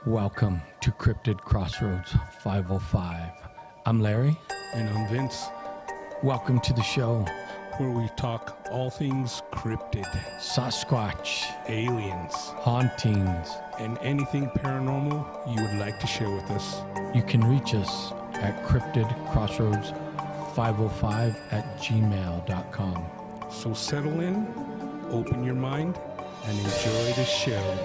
Welcome to Cryptid Crossroads 505. I'm Larry. And I'm Vince, Welcome to the show. where we talk all things cryptid, Sasquatch, aliens, hauntings. and anything paranormal you would like to share with us. You can reach us at cryptidcrossroads505@gmail.com. So settle in, open your mind, and enjoy the show.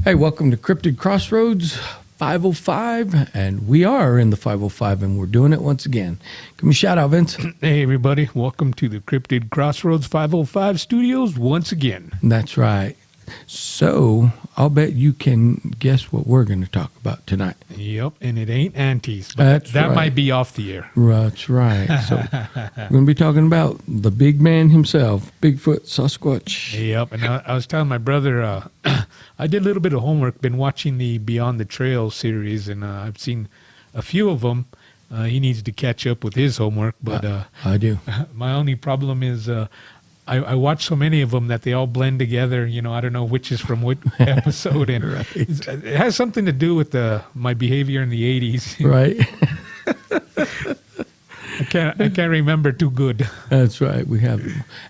Hey, welcome to Cryptid Crossroads 505. And we are in the 505, and we're doing it once again. Give me a shout out, Vince. Hey everybody, welcome to the Cryptid Crossroads 505 studios once again. That's right. So I'll bet you can guess what we're going to talk about tonight. Yep, and it ain't aunties, but That's that right. might be off the air. That's right. So we're going to be talking about the big man himself, Bigfoot, Sasquatch. Yep, and I was telling my brother, I did a little bit of homework, been watching the Beyond the Trail series, and I've seen a few of them. He needs to catch up with his homework, but I do. my only problem is I watch so many of them that they all blend together. You know, I don't know which is from what episode, and Right. it has something to do with my behavior in the 80s. Right. I can't remember too good. That's right. We have.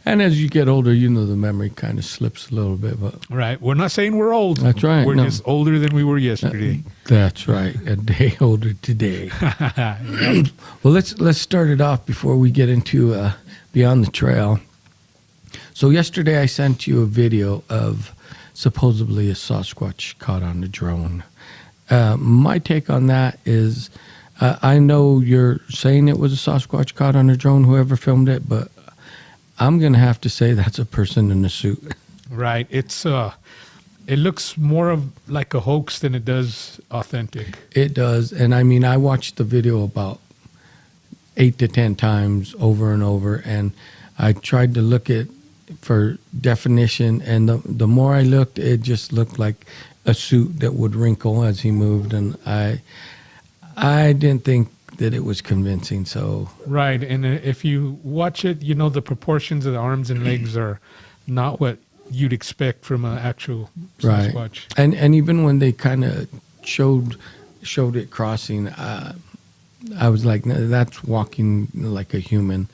And as you get older, you know, the memory kind of slips a little bit. But Right, we're not saying we're old. That's right, We're no. just older than we were yesterday. that's right. A day older today. Yep. Well, let's start it off before we get into Beyond the Trail. So yesterday I sent you a video of supposedly a Sasquatch caught on a drone. My take on that is I know you're saying it was a Sasquatch caught on a drone, whoever filmed it, but I'm going to have to say that's a person in a suit. Right. It looks more of like a hoax than it does authentic. It does. And I mean, I watched the video about 8 to 10 times over and over, and I tried to look at for definition, and the more I looked, it just looked like a suit that would wrinkle as he moved, and I didn't think that it was convincing. So Right. And if you watch it, you know, the proportions of the arms and legs are not what you'd expect from an actual right, Sasquatch. and even when they kind of showed it crossing, I was like, no, that's walking like a human,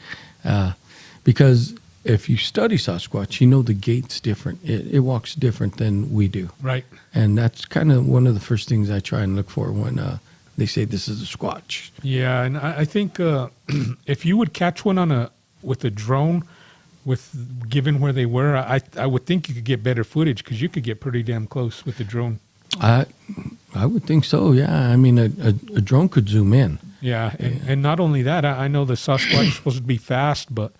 because if you study Sasquatch, you know the gait's different. It walks different than we do. Right. And that's kind of one of the first things I try and look for when they say this is a Squatch. Yeah. And I think if you would catch one with a drone, given where they were, I would think you could get better footage because you could get pretty damn close with the drone. I would think so, yeah. I mean, a drone could zoom in. Yeah. And not only that, I know the Sasquatch is supposed to be fast, but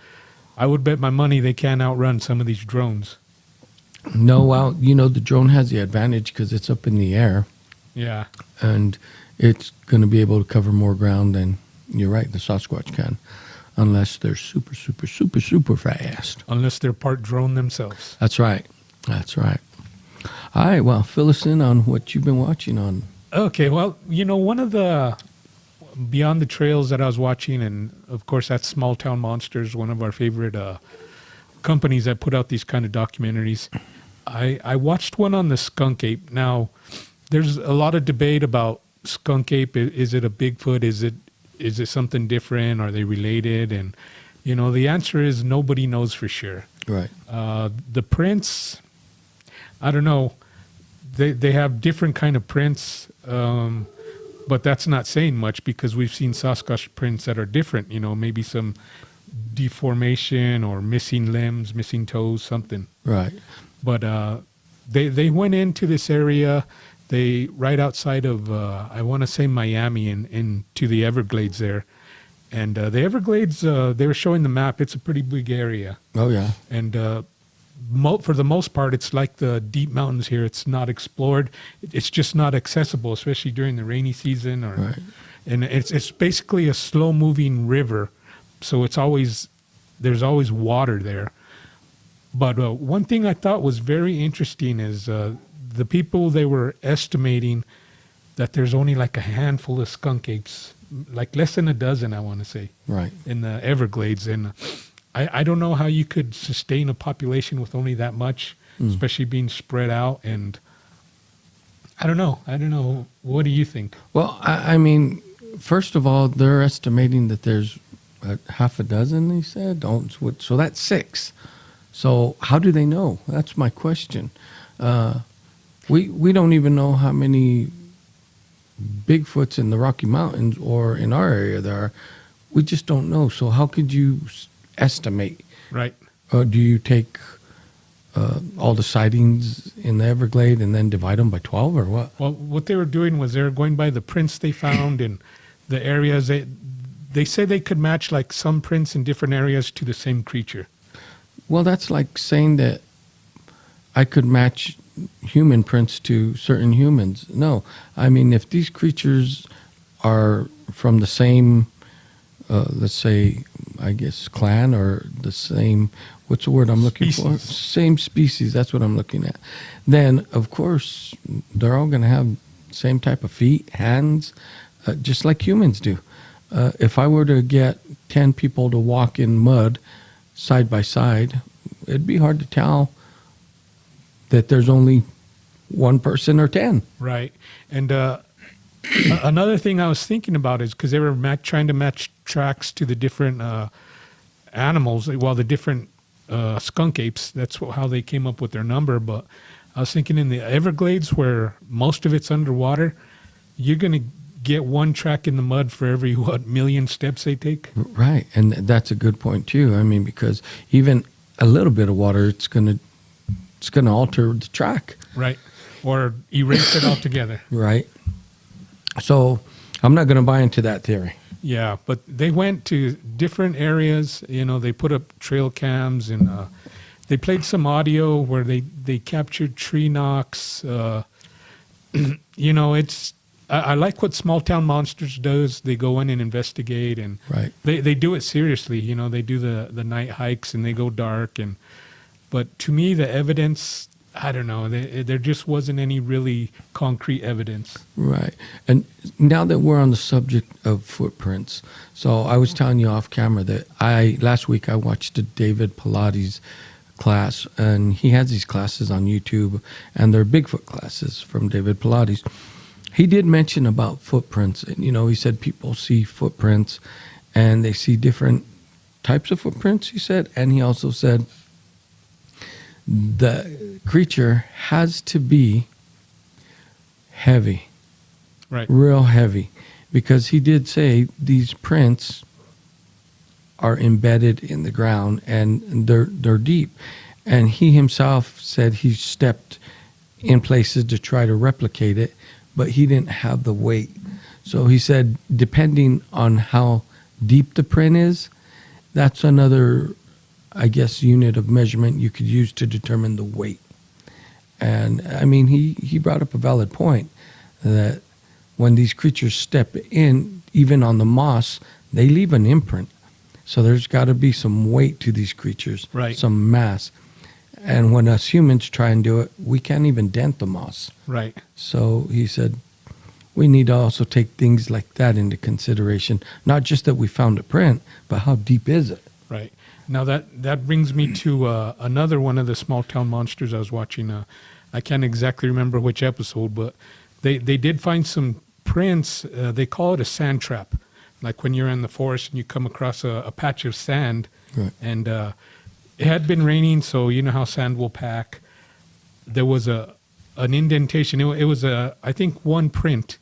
I would bet my money they can't outrun some of these drones. No, well, you know, the drone has the advantage because it's up in the air, Yeah. and it's going to be able to cover more ground than, you're right, the Sasquatch can, unless they're super, super, super, super fast. Unless they're part drone themselves. That's right. That's right. All right, well, fill us in on what you've been watching on. Okay, well, you know, one of the Beyond the Trails that I was watching, and of course that's Small Town Monsters, one of our favorite companies that put out these kind of documentaries. I watched one on the skunk ape. Now, there's a lot of debate about skunk ape. Is it a Bigfoot? Is it something different? Are they related? And, you know, the answer is nobody knows for sure. Right. The prints, I don't know. They have different kind of prints, but that's not saying much because we've seen Sasquatch prints that are different. You know, maybe some deformation or missing limbs, missing toes, something. Right. But they went into this area, right outside of I want to say Miami, and to the Everglades there. And the Everglades, they were showing the map. It's a pretty big area. Oh, yeah. And for the most part, it's like the deep mountains here. It's not explored. It's just not accessible, especially during the rainy season. Right. And it's basically a slow-moving river, so there's always water there. But one thing I thought was very interesting is the people they were estimating that there's only like a handful of skunk apes, like less than a dozen, I want to say, Right. in the Everglades. And I don't know how you could sustain a population with only that much, especially being spread out. And I don't know. What do you think? Well, I mean, first of all, they're estimating that there's half a dozen, they said. So that's 6. So how do they know? That's my question. We don't even know how many Bigfoots in the Rocky Mountains or in our area there are. We just don't know. So how could you estimate? Right. Do you take all the sightings in the Everglade and then divide them by 12 or what? Well, what they were doing was they were going by the prints they found in the areas. They said they could match like some prints in different areas to the same creature. Well, that's like saying that I could match human prints to certain humans. No, I mean, if these creatures are from the same, let's say, I guess, clan or the same, what's the word I'm looking for? Species. Same species, that's what I'm looking at. Then, of course, they're all going to have same type of feet, hands, just like humans do. If I were to get 10 people to walk in mud side by side, it'd be hard to tell that there's only one person or 10. Right. And another thing I was thinking about is because they were trying to match tracks to the different animals, well, the different skunk apes. That's how they came up with their number. But I was thinking in the Everglades, where most of it's underwater, you're going to get one track in the mud for every, million steps they take? Right. And that's a good point, too. I mean, because even a little bit of water, it's going to alter the track. Right. Or erase it altogether. Right. So I'm not going to buy into that theory. Yeah, but they went to different areas. They put up trail cams and they played some audio where they captured tree knocks. It's I like what Small Town Monsters does. They go in and investigate, and Right. they do it seriously. They do the night hikes and they go dark. But to me, the evidence, I don't know. There just wasn't any really concrete evidence. Right. And now that we're on the subject of footprints, so I was telling you off camera that last week I watched a David Pilates class, and he has these classes on YouTube, and they're Bigfoot classes from David Pilates. He did mention about footprints. And, he said people see footprints and they see different types of footprints, he said. And he also said the creature has to be heavy, Right. real heavy, because he did say these prints are embedded in the ground and they're deep. And he himself said he stepped in places to try to replicate it, but he didn't have the weight. So he said, depending on how deep the print is, that's another, I guess, unit of measurement you could use to determine the weight. And I mean, he brought up a valid point that when these creatures step in, even on the moss, they leave an imprint. So there's got to be some weight to these creatures, Right. some mass. And when us humans try and do it, we can't even dent the moss. Right. So he said, we need to also take things like that into consideration. Not just that we found a print, but how deep is it? Right. Now that brings me to another one of the Small Town Monsters I was watching. I can't exactly remember which episode, but they did find some prints. They call it a sand trap. Like when you're in the forest and you come across a patch of sand, Right. and it had been raining, so you know how sand will pack. There was an indentation. It was I think one print.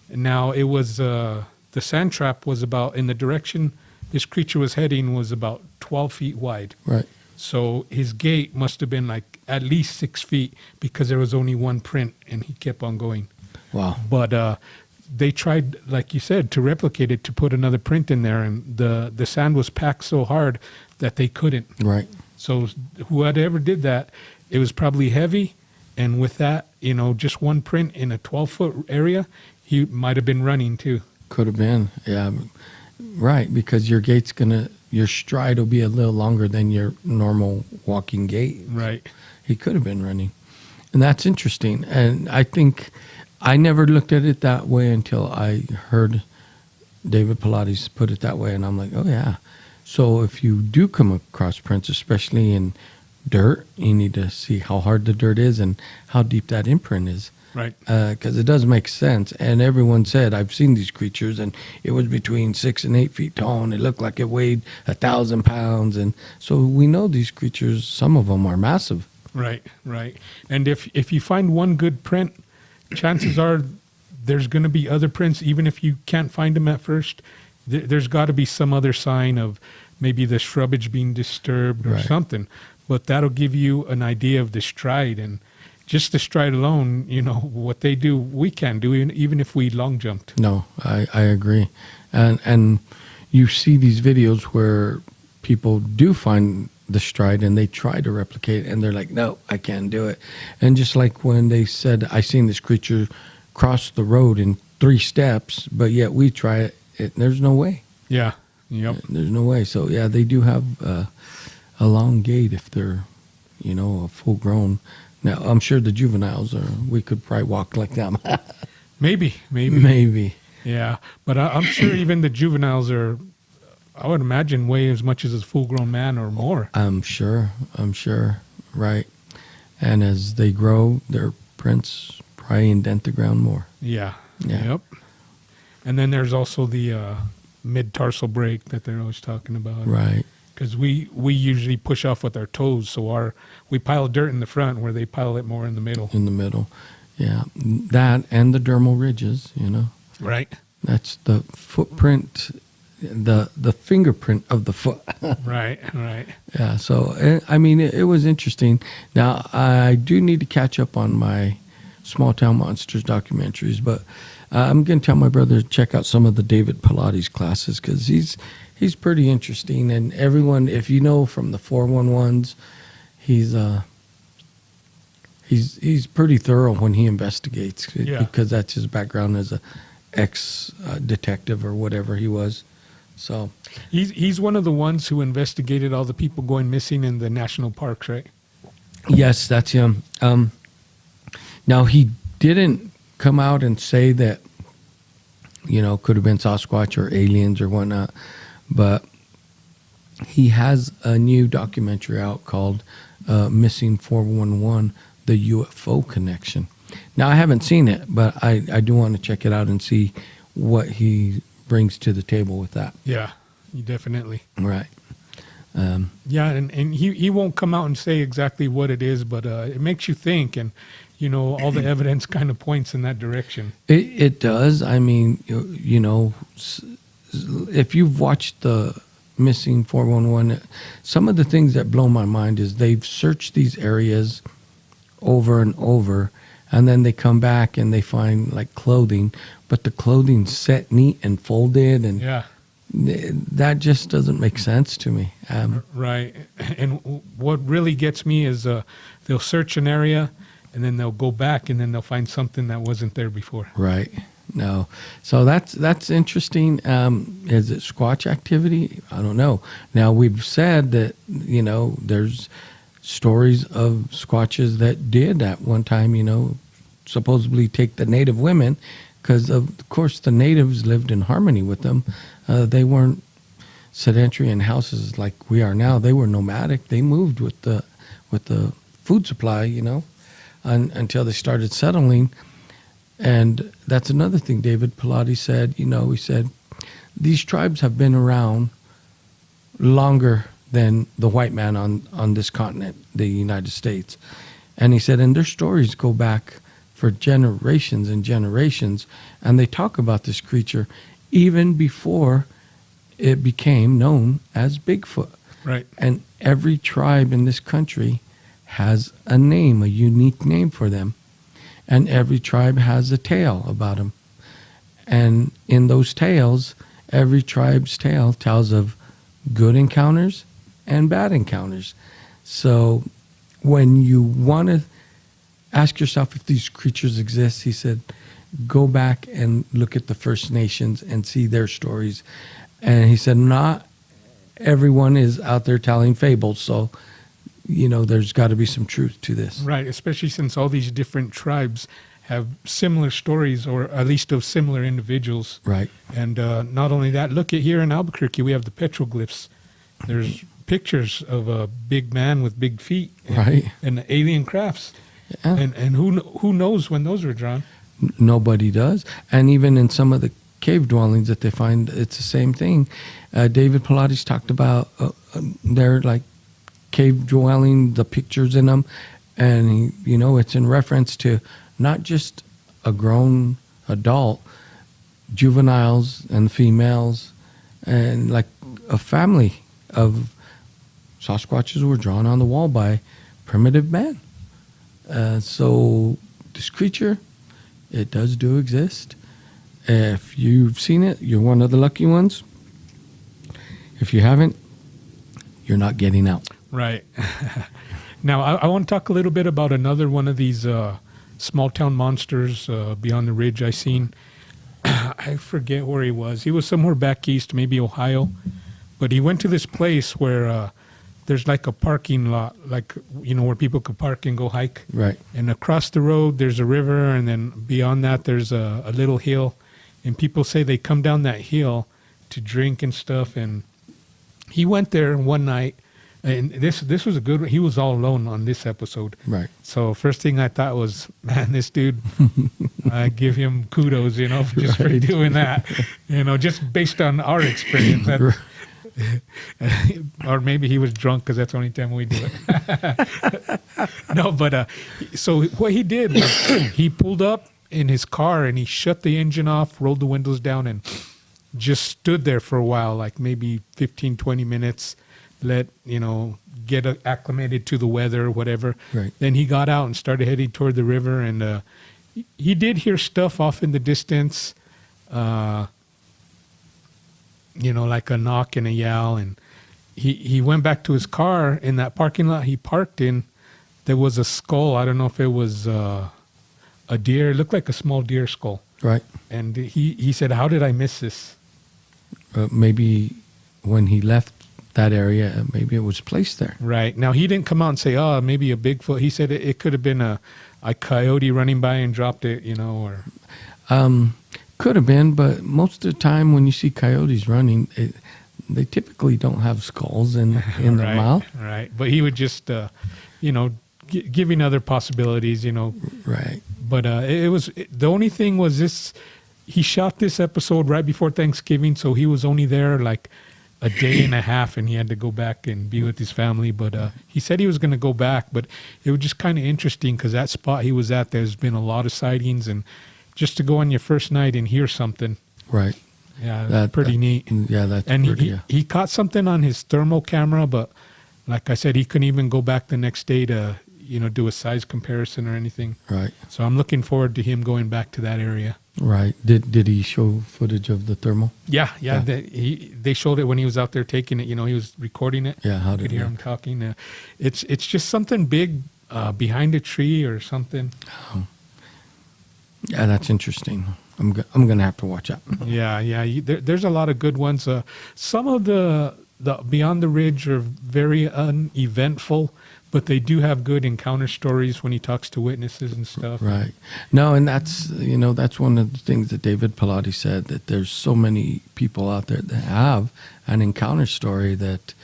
Now it was the sand trap was about, in the direction this creature was heading, was about 12 feet wide. Right. So his gait must have been like at least 6 feet because there was only one print and he kept on going. Wow. But they tried, like you said, to replicate it, to put another print in there, and the sand was packed so hard that they couldn't. Right. So whoever did that, it was probably heavy, and with that, just one print in a 12-foot area, he might have been running too. Could have been. Yeah. Right. Because your stride will be a little longer than your normal walking gait. Right. He could have been running. And that's interesting. And I think I never looked at it that way until I heard David Pilates put it that way, and I'm like, oh yeah. So if you do come across prints, especially in dirt, you need to see how hard the dirt is and how deep that imprint is. Right. Because it does make sense. And everyone said, I've seen these creatures, and it was between 6 and 8 feet tall, and it looked like it weighed 1,000 pounds. And so we know these creatures, some of them are massive. Right, right. And if you find one good print, chances are there's going to be other prints, even if you can't find them at first. There's got to be some other sign of maybe the shrubbage being disturbed or Right. something. But that'll give you an idea of the stride. And just the stride alone, you know, what they do, we can't do, even if we long jumped. No, I agree. And you see these videos where people do find the stride and they try to replicate it, and they're like, no, I can't do it. And just like when they said, I seen this creature cross the road in 3 steps, but yet we try it, there's no way. Yeah. Yep. There's no way. So yeah, they do have a long gait if they're, you know, a full grown. Now I'm sure the juveniles we could probably walk like them. Maybe. Maybe. Yeah. But I'm sure even the juveniles are, I would imagine, weigh as much as a full-grown man or more. I'm sure. Right. And as they grow, their prints probably indent the ground more. Yeah. Yeah. Yep. And then there's also the mid-tarsal break that they're always talking about. Right. Because we usually push off with our toes, so we pile dirt in the front where they pile it more in the middle. In the middle. Yeah. That and the dermal ridges, you know. Right. That's the footprint, the fingerprint of the foot. Right. Yeah. So, I mean, it was interesting. Now, I do need to catch up on my Small Town Monsters documentaries, but I'm going to tell my brother to check out some of the David Pilates classes because he's pretty interesting. And everyone, if you know from the 411s, he's pretty thorough when he investigates because that's his background as a ex-detective or whatever he was. So he's one of the ones who investigated all the people going missing in the national parks, right? yes, that's him. Now he didn't come out and say that, you know, could have been Sasquatch or aliens or whatnot, but he has a new documentary out called Missing 411, The UFO Connection. Now, I haven't seen it, but I do want to check it out and see what he brings to the table with that. Yeah, definitely. Right. Yeah, and he won't come out and say exactly what it is, but it makes you think, and, you know, all the evidence kind of points in that direction. It does. I mean, you know, if you've watched the Missing 411, some of the things that blow my mind is they've searched these areas over and over, and then they come back and they find like clothing, but the clothing's set neat and folded, and Yeah. that just doesn't make sense to me. Right. And what really gets me is they'll search an area and then they'll go back and then they'll find something that wasn't there before. Right. No. So that's interesting. Is it Squatch activity? I don't know. Now, we've said that, you know, there's stories of Squatches that did at one time, you know, supposedly take the native women because, of course, the natives lived in harmony with them. They weren't sedentary in houses like we are now. They were nomadic. They moved with the food supply, you know, until they started settling. And that's another thing David Pilates said. You know, he said, these tribes have been around longer than the white man on this continent, the United States. And he said, and their stories go back for generations and generations. And they talk about this creature even before it became known as Bigfoot. Right. And every tribe in this country has a name, a unique name for them. And every tribe has a tale about them. And in those tales, every tribe's tale tells of good encounters and bad encounters. So when you want to ask yourself if these creatures exist, he said, go back and look at the First Nations and see their stories. And he said, not everyone is out there telling fables. So, you know, there's got to be some truth to this. Right, especially since all these different tribes have similar stories, or at least of similar individuals. Right. And not only that, look at here in Albuquerque, we have the petroglyphs. There's pictures of a big man with big feet, Right. and alien crafts. Yeah. And who knows when those were drawn? Nobody does. And even in some of the cave dwellings that they find, it's the same thing. David Pilates talked about their like cave dwelling, the pictures in them, and it's in reference to not just a grown adult, juveniles and females, and like a family of Sasquatches were drawn on the wall by primitive man. So this creature, it does do exist. If you've seen it, you're one of the lucky ones. If you haven't, you're not getting out. Right. Now, I want to talk a little bit about another one of these small town monsters beyond the ridge I seen. I forget where he was. He was somewhere back east, maybe Ohio. But he went to this place where there's like a parking lot, like, where people could park and go hike. Right. And across the road, there's a river. And then beyond that, there's a little hill. And people say they come down that hill to drink and stuff. And he went there one night. And this was a good one. He was all alone on this episode. Right. So first thing I thought was, man, this dude, I give him kudos, just for Right. doing that. Just based on our experience. Or maybe he was drunk because that's the only time we do it. No, but so what he did was he pulled up in his car and he shut the engine off, rolled the windows down, and just stood there for a while, like maybe 15, 20 minutes. Get acclimated to the weather or whatever. Right. Then he got out and started heading toward the river, and he did hear stuff off in the distance, like a knock and a yell. And he went back to his car in that parking lot he parked in. There was a skull. I don't know if it was a deer. It looked like a small deer skull. Right. And he said, "How did I miss this?" Maybe when he left that area, maybe it was placed there. Right. Now, he didn't come out and say, "Oh, maybe a Bigfoot." He said it could have been a coyote running by and dropped it, or... Could have been, but most of the time when you see coyotes running, they typically don't have skulls in their Right, mouth. Right. But he would just, giving other possibilities, Right. But the only thing was this, he shot this episode right before Thanksgiving, so he was only there like a day and a half, and he had to go back and be with his family. But he said he was going to go back, but it was just kind of interesting because that spot he was at, there's been a lot of sightings, and just to go on your first night and hear something. Right. Yeah, that's pretty neat. Yeah, that's And pretty. he caught something on his thermal camera, but like I said, he couldn't even go back the next day to, do a size comparison or anything. Right. So I'm looking forward to him going back to that area. Right. Did he show footage of the thermal? Yeah. They showed it when he was out there taking it. He was recording it. Yeah. How You did could he? hear him talking. It's just something big behind a tree or something. Yeah, that's interesting. I'm gonna have to watch out. Yeah. There's a lot of good ones. Some of the Beyond the Ridge are very uneventful, but they do have good encounter stories when he talks to witnesses and stuff. Right. No, and that's one of the things that David Pilates said, that there's so many people out there that have an encounter story that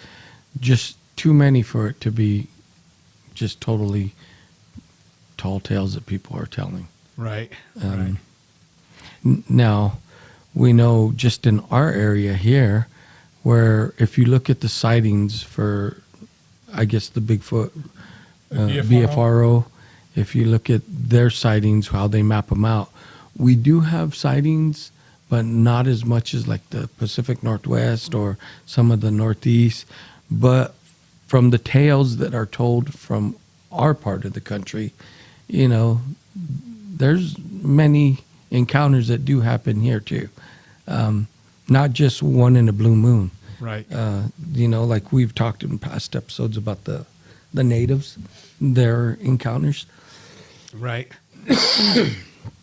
just too many for it to be just totally tall tales that people are telling. Right. Now, we know just in our area here, where if you look at the sightings for, I guess, the Bigfoot, BFRO, if you look at their sightings, how they map them out, we do have sightings, but not as much as like the Pacific Northwest or some of the Northeast. But from the tales that are told from our part of the country, there's many encounters that do happen here too. Not just one in a blue moon. Right. Like we've talked in past episodes about the natives, their encounters. Right.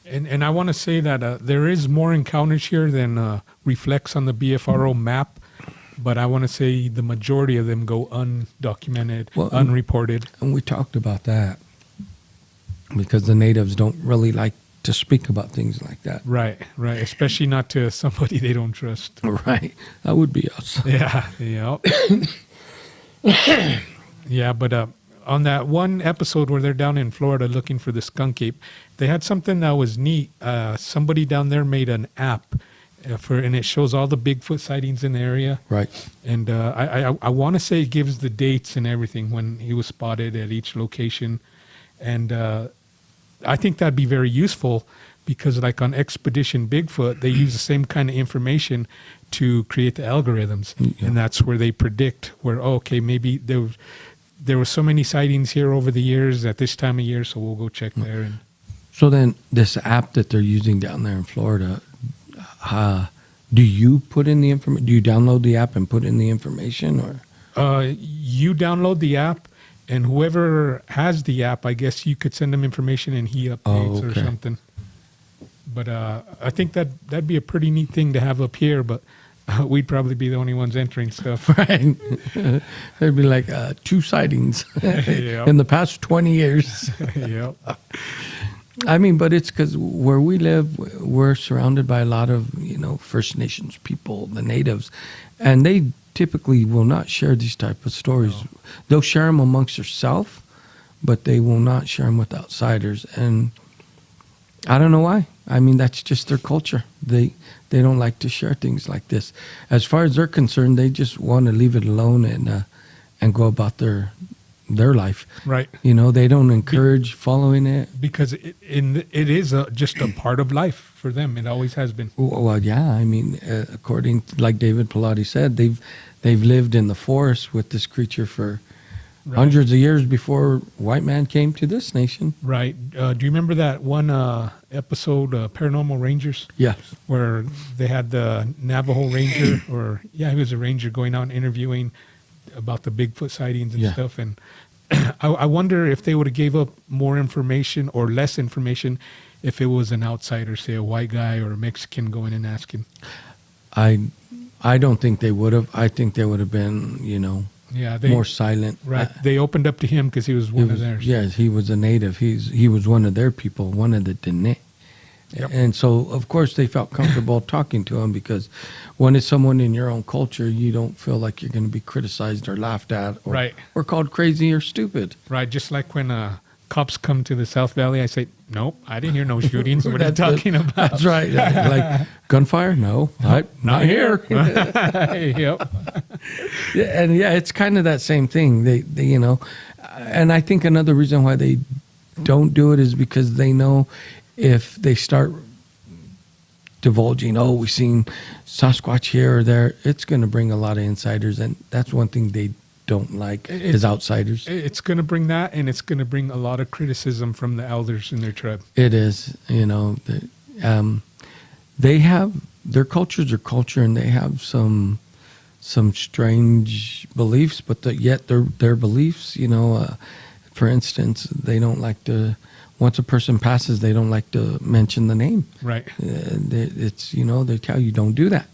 And I want to say that there is more encounters here than reflects on the BFRO map, but I want to say the majority of them go undocumented, unreported. And we talked about that because the natives don't really like to speak about things like that. Right, right. Especially not to somebody they don't trust. Right. That would be us. Yeah, yeah. Yeah, but on that one episode where they're down in Florida looking for the skunk ape, they had something that was neat. Somebody down there made an app and it shows all the Bigfoot sightings in the area. Right. And I want to say it gives the dates and everything when he was spotted at each location. And I think that'd be very useful because like on Expedition Bigfoot, they use the same kind of information to create the algorithms. Yeah. And that's where they predict where, oh, okay, maybe there were so many sightings here over the years at this time of year, so we'll go check there. And So then this app that they're using down there in Florida, do you put in the information? Do you download the app and put in the information, or? you download the app, and whoever has the app, I guess you could send them information and he updates or something. But I think that'd be a pretty neat thing to have up here, but we'd probably be the only ones entering stuff. Right. There'd be like 2 sightings Yep. in the past 20 years. Yep. I mean, but it's because where we live, we're surrounded by a lot of, First Nations people, the natives, and they typically will not share these type of stories. No. They'll share them amongst themselves, but they will not share them with outsiders. And I don't know why. I mean, that's just their culture. They don't like to share things like this. As far as they're concerned, they just want to leave it alone and go about their life. Right. They don't encourage following it. Because it is just a part of life for them. It always has been. Well, yeah. I mean, according to, like David Pilati said, they've lived in the forest with this creature for hundreds of years before white man came to this nation. Right. Do you remember that one episode, Paranormal Rangers? Yes. Where they had the Navajo Ranger, he was a ranger going out and interviewing about the Bigfoot sightings and stuff. And I wonder if they would have gave up more information or less information if it was an outsider, say a white guy or a Mexican going and asking. I don't think they would have. I think they would have been, more silent. Right. They opened up to him because he was one of theirs. Yes, he was a native. He was one of their people, one of the Dene. Yep. And so, of course, they felt comfortable talking to him because when it's someone in your own culture, you don't feel like you're going to be criticized or laughed at or called crazy or stupid. Right. Just like when cops come to the South Valley, I say, nope, I didn't hear no shootings. What are you talking about? That's right. Like gunfire? No, not here. Yep. And it's kind of that same thing. They and I think another reason why they don't do it is because they know if they start divulging, we've seen Sasquatch here or there, it's going to bring a lot of insiders, and that's one thing they don't like is outsiders. It's going to bring that, and it's going to bring a lot of criticism from the elders in their tribe. It is, they have their culture's their culture, and they have some strange beliefs, but yet their beliefs, for instance, they don't like to. Once a person passes, they don't like to mention the name. Right. It's they tell you don't do that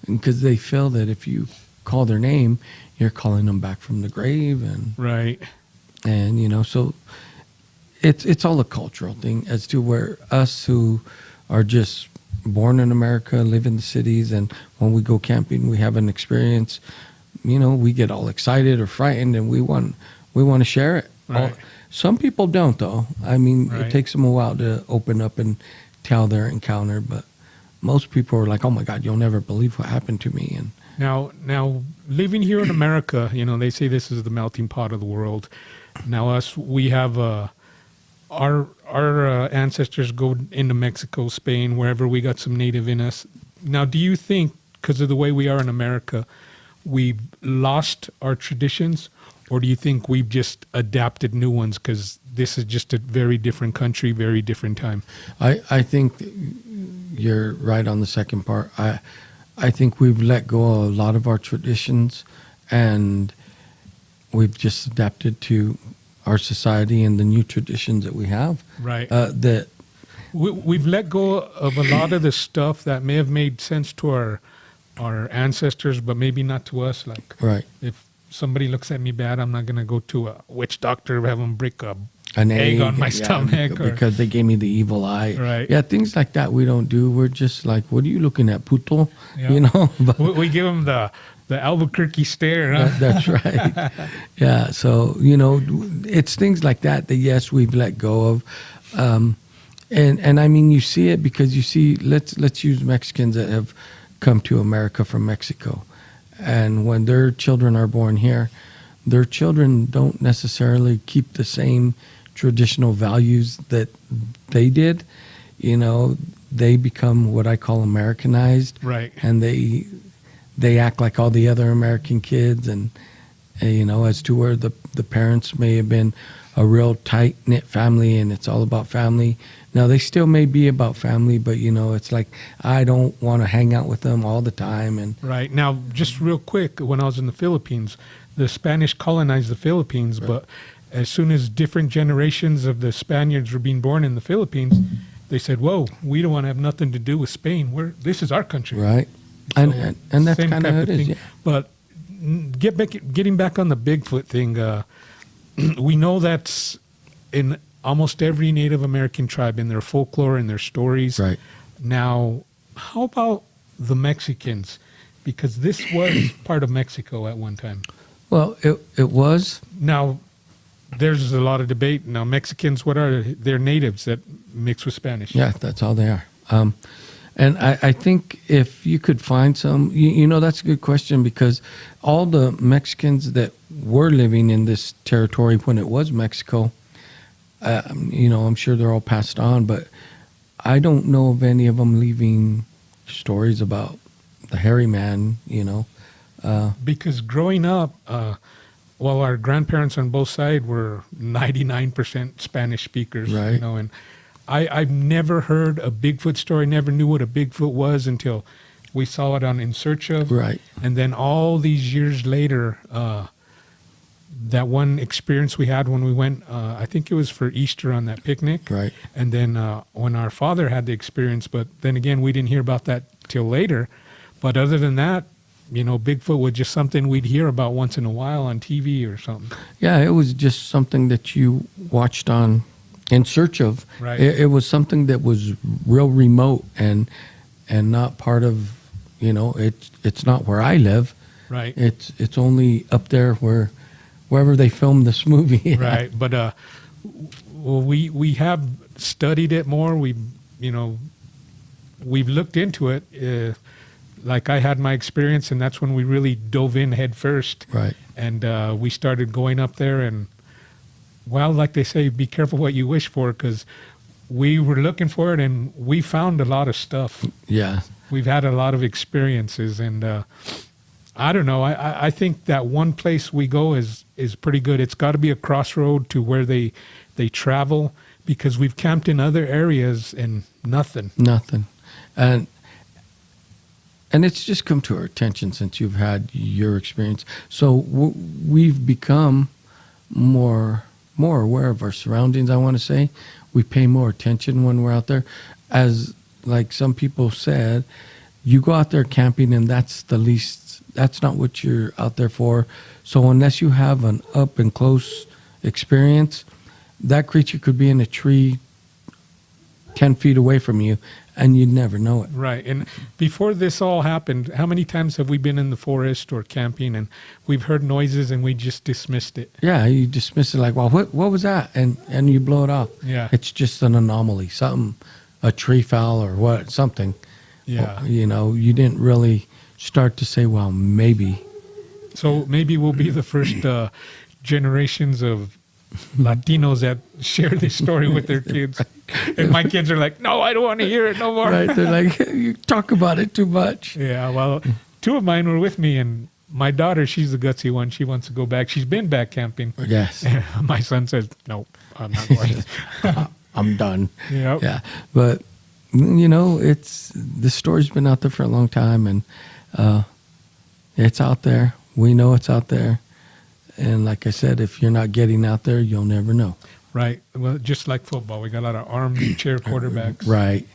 because they feel that if you call their name, you're calling them back from the grave, and right. And so it's all a cultural thing as to where us who are just born in America, live in the cities, and when we go camping, we have an experience. We get all excited or frightened, and we want to share it. Right. Some people don't, though. I mean, Right. It takes them a while to open up and tell their encounter, but most people are like, "Oh my God, you'll never believe what happened to me." And now, living here in America, they say this is the melting pot of the world. Now, we have our ancestors go into Mexico, Spain, wherever we got some native in us. Now, do you think, because of the way we are in America, we've lost our traditions? Or do you think we've just adapted new ones because this is just a very different country, very different time? I think you're right on the second part. I think we've let go of a lot of our traditions, and we've just adapted to our society and the new traditions that we have. Right. We've let go of a lot of the stuff that may have made sense to our ancestors, but maybe not to us. Like, right. If somebody looks at me bad, I'm not going to go to a witch doctor, have them break a an egg on my yeah, stomach. Or, because they gave me the evil eye. Right. Yeah, things like that we don't do. We're just like, what are you looking at, puto? Yeah. You know? But we give them the Albuquerque stare. Huh? that's right. Yeah. So, you know, it's things like that that, yes, we've let go of. And I mean, you see it because you see, let's use Mexicans that have come to America from Mexico. And when their children are born here, their children don't necessarily keep the same traditional values that they did. You know, they become what I call Americanized. Right. And they act like all the other American kids, and you know, as to where the parents may have been a real tight-knit family and it's all about family. Now, they still may be about family, but, you know, it's like I don't want to hang out with them all the time. And right. Now, just real quick, when I was in the Philippines, the Spanish colonized the Philippines, right. but as soon as different generations of the Spaniards were being born in the Philippines, they said, whoa, we don't want to have nothing to do with Spain. This is our country. Right. So, And that's same kind of type how it is. thing. Yeah. But getting back on the Bigfoot thing, we know that's in almost every Native American tribe in their folklore and their stories. Right. Now, how about the Mexicans? Because this was part of Mexico at one time. Well, it was. Now, there's a lot of debate. Now, Mexicans, what are they're natives that mix with Spanish? Yeah, that's all they are. And I think if you could find some, you know, that's a good question, because all the Mexicans that were living in this territory when it was Mexico, you know, I'm sure they're all passed on, but I don't know of any of them leaving stories about the hairy man, you know. Because growing up, well, our grandparents on both sides were 99% Spanish speakers, Right. you know, and I've never heard a Bigfoot story, never knew what a Bigfoot was until we saw it on In Search Of. Right. And then all these years later, that one experience we had when we went, I think it was for Easter on that picnic. Right. And then when our father had the experience, but then again, we didn't hear about that till later. But other than that, you know, Bigfoot was just something we'd hear about once in a while on TV or something. Yeah, it was just something that you watched on In Search Of. Right. It was something that was real remote and not part of, you know, it's not where I live. Right. It's only up there wherever they filmed this movie. Right. But well, we have studied it more. We've looked into it. Like I had my experience, and that's when we really dove in head first. Right. And we started going up there, and well, like they say, be careful what you wish for, because we were looking for it, and we found a lot of stuff. Yeah. We've had a lot of experiences, and I don't know. I think that one place we go is pretty good. It's got to be a crossroad to where they travel, because we've camped in other areas and nothing. Nothing. And it's just come to our attention since you've had your experience. So we've become more aware of our surroundings, I want to say. We pay more attention when we're out there. As like some people said, you go out there camping and that's not what you're out there for. So unless you have an up and close experience, that creature could be in a tree 10 feet away from you and you'd never know it. Right. And before this all happened, how many times have we been in the forest or camping and we've heard noises and we just dismissed it? Yeah, you dismiss it like, well, what was that? And you blow it off. Yeah. It's just an anomaly, something, a tree fell or what, something. Yeah. You know, you didn't really start to say, well, maybe. So maybe we'll be the first generations of Latinos that share this story with their kids. And my kids are like, no, I don't want to hear it no more. Right? They're like, you talk about it too much. Yeah, well, two of mine were with me, and my daughter, she's the gutsy one. She wants to go back. She's been back camping. Yes. And my son says, no, I'm not going. I'm done. Yep. Yeah. But, you know, the story's been out there for a long time, and it's out there. We know it's out there. And like I said, if you're not getting out there, you'll never know. Right. Well, just like football, we got a lot of armchair quarterbacks. Right.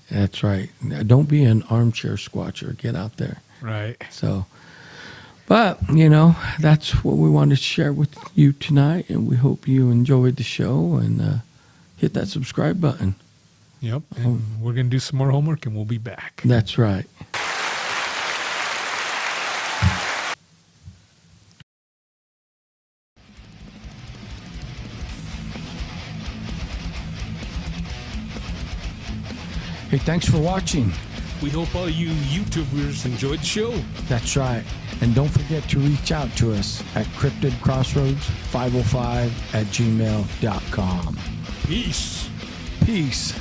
That's right. Don't be an armchair squatcher. Get out there. Right. So, But, that's what we wanted to share with you tonight. And we hope you enjoyed the show and hit that subscribe button. Yep. And we're going to do some more homework and we'll be back. That's right. Hey, thanks for watching. We hope all you YouTubers enjoyed the show. That's right. And don't forget to reach out to us at cryptidcrossroads505@gmail.com. Peace. Peace.